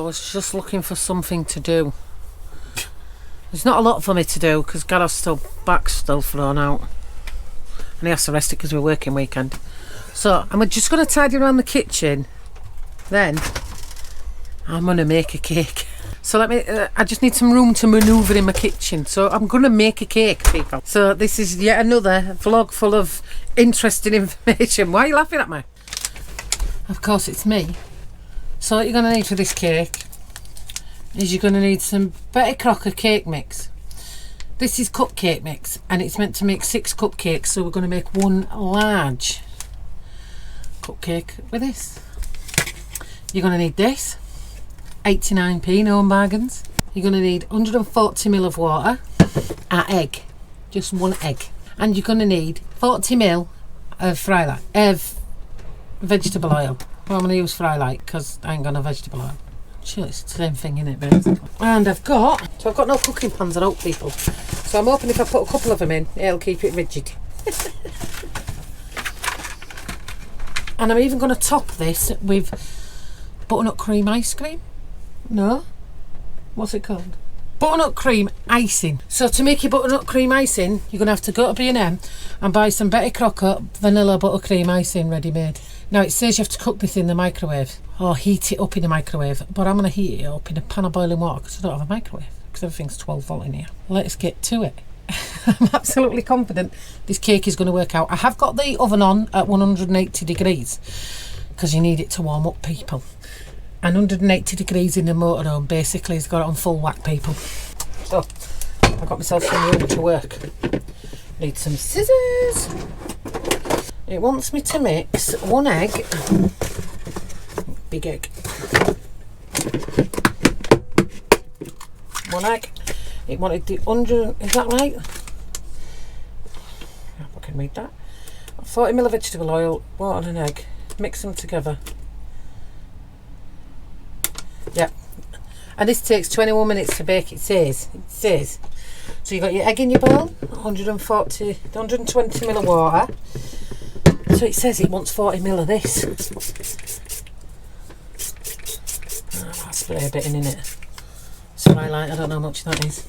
was just looking for something to do. There's not a lot for me to do because Gareth's back's still thrown out. And he has to rest it because we're working weekend. So I'm just going to tidy around the kitchen. Then I'm going to make a cake. So I just need some room to manoeuvre in my kitchen. So I'm going to make a cake, people. So this is yet another vlog full of interesting information. Why are you laughing at me? Of course it's me. So what you're going to need for this cake is you're going to need some Betty Crocker cake mix. This is cupcake mix and it's meant to make 6 cupcakes. So we're going to make one large cupcake with this. You're going to need this. 89p, no bargains. You're going to need 140ml of water, an egg, just one egg, and you're going to need 40ml of vegetable oil. Well, I'm going to use fry light because I ain't got no vegetable oil. Sure, it's the same thing, innit, basically. And I've got no cooking pans at all, people. So I'm hoping if I put a couple of them in, it'll keep it rigid. And I'm even going to top this with butternut cream ice cream. No? What's it called? Butternut cream icing. So to make your butternut cream icing, you're going to have to go to B&M and buy some Betty Crocker vanilla buttercream icing ready-made. Now it says you have to cook this in the microwave or heat it up in the microwave, but I'm going to heat it up in a pan of boiling water because I don't have a microwave because everything's 12 volt in here. Let's get to it. I'm absolutely confident this cake is going to work out. I have got the oven on at 180 degrees because you need it to warm up, people. And 180 degrees in the motorhome basically has got it on full whack, people. So I got myself some room to work. Need some scissors. It wants me to mix 1 egg, big egg, 1 egg. It wanted the 100, is that right? I can read that. 40ml of vegetable oil, water and an egg. Mix them together. Yep. And this takes 21 minutes to bake, it says. So you got your egg in your bowl, 120ml of water. So it says it wants 40ml of this. Oh, I'll spray a bit in it. Spray light, I don't know how much that is.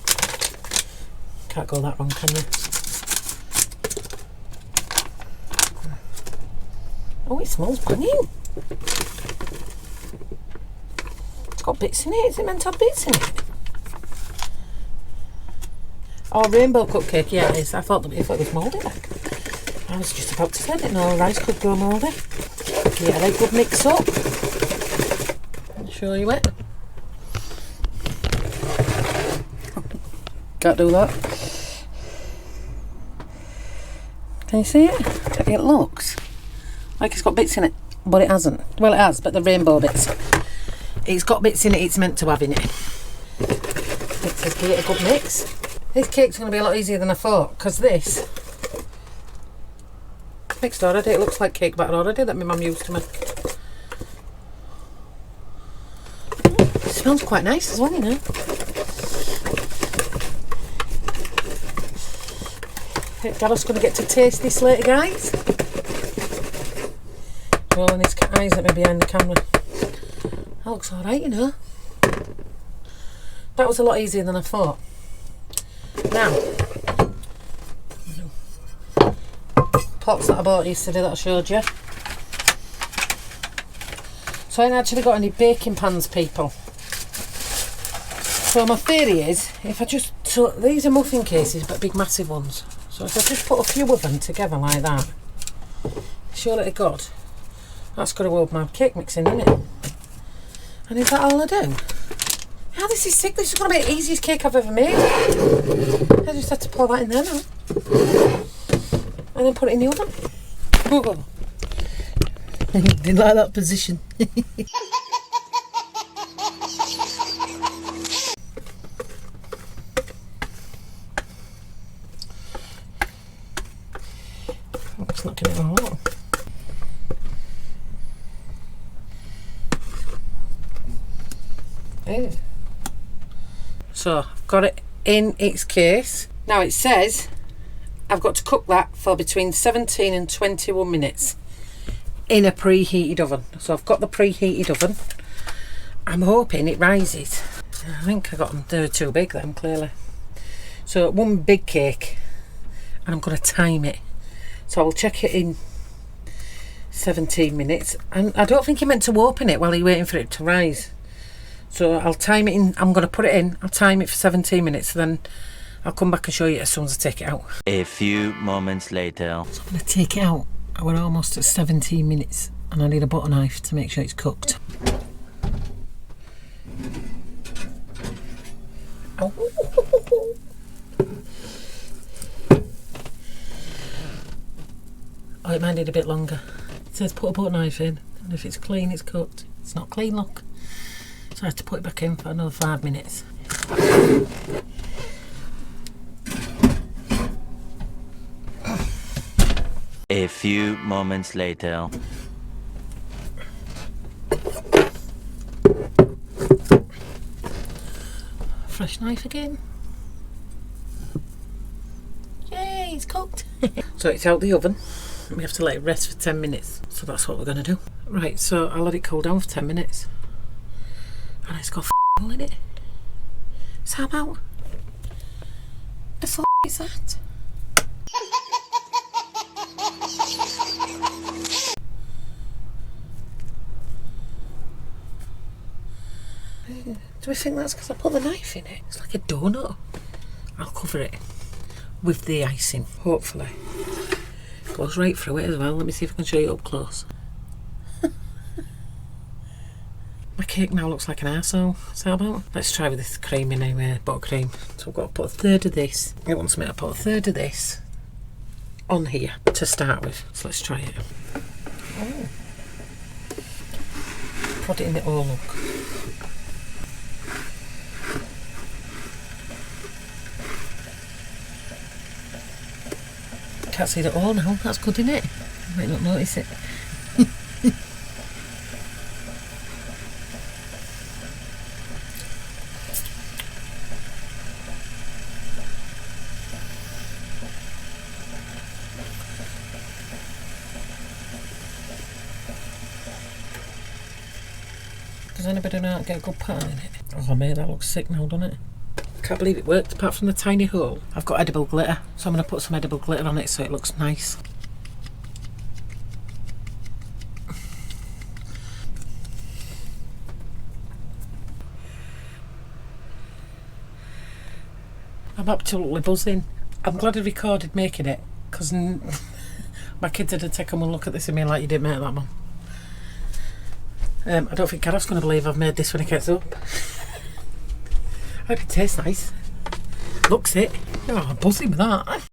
Can't go that wrong, can you? Oh, it smells banging. It's got bits in it. Is it meant to have bits in it? Oh, rainbow cupcake. Yeah, it is. I thought it was mouldy. I was just about to say that no rice could go mouldy. Yeah, they could mix up. I'll show you it. Can't do that. Can you see it? It looks like it's got bits in it, but it hasn't. Well, it has, but the rainbow bits. It's got bits in it it's meant to have in it. It's a good mix. This cake's going to be a lot easier than I thought, because this mixed already. It looks like cake batter already that my mum used to make. It smells quite nice as well, you know. Gareth's going to get to taste this later, guys. Rolling his eyes at me behind the camera. That looks alright, you know. That was a lot easier than I thought. Now, pots that I bought yesterday that I showed you. So I ain't actually got any baking pans, people. So my theory is, if I just took, these are muffin cases, but big massive ones. So if I just put a few of them together like that, surely to God, that's got to hold my cake mixing, isn't it? And is that all I do? Yeah, this is sick. This is going to be the easiest cake I've ever made. I just had to pour that in there now. And then put it in the oven. Oh. Didn't like that position. It's not getting it all out. Oh. So I've got it in its case. Now it says I've got to cook that for between 17 and 21 minutes in a preheated oven. So I've got the preheated oven I'm hoping it rises. I think I got them, they're too big then, clearly. So one big cake, and I'm going to time it. So I'll check it in 17 minutes. And I don't think you're meant to open it while you're waiting for it to rise. So I'll time it in, I'm going to put it in, I'll time it for 17 minutes, then I'll come back and show you as soon as I take it out. A few moments later. So I'm going to take it out. We're almost at 17 minutes, and I need a butter knife to make sure it's cooked. Oh. Oh, it might need a bit longer. It says put a butter knife in, and if it's clean, it's cooked. It's not clean, look. So I have to put it back in for another 5 minutes. A few moments later. Fresh knife again. Yay, it's cooked. So it's out the oven. We have to let it rest for 10 minutes. So that's what we're going to do. Right, so I'll let it cool down for 10 minutes. And it's got all in it. What's that about? The f is that? Do we think that's because I put the knife in it? It's like a donut. I'll cover it with the icing, hopefully. Goes right through it as well. Let me see if I can show you up close. My cake now looks like an arsehole. What's that about? Let's try with this cream in anyway, buttercream. So I've got to put a third of this. It wants me to put a third of this on here to start with. So let's try it. Oh. Put it in it all, look. Can't see it at all now. That's good, isn't it? You might not notice it. Does anybody know how to get a good pattern in it? Oh mate, that looks sick now, doesn't it? Can't believe it worked, apart from the tiny hole. I've got edible glitter, so I'm going to put some edible glitter on it so it looks nice. I'm absolutely buzzing. I'm glad I recorded making it, because my kids would have taken one look at this and been like, you didn't make that, Mum. I don't think Gareth's going to believe I've made this when he gets up. I hope it tastes nice. Looks it. Oh, I'm buzzing with that.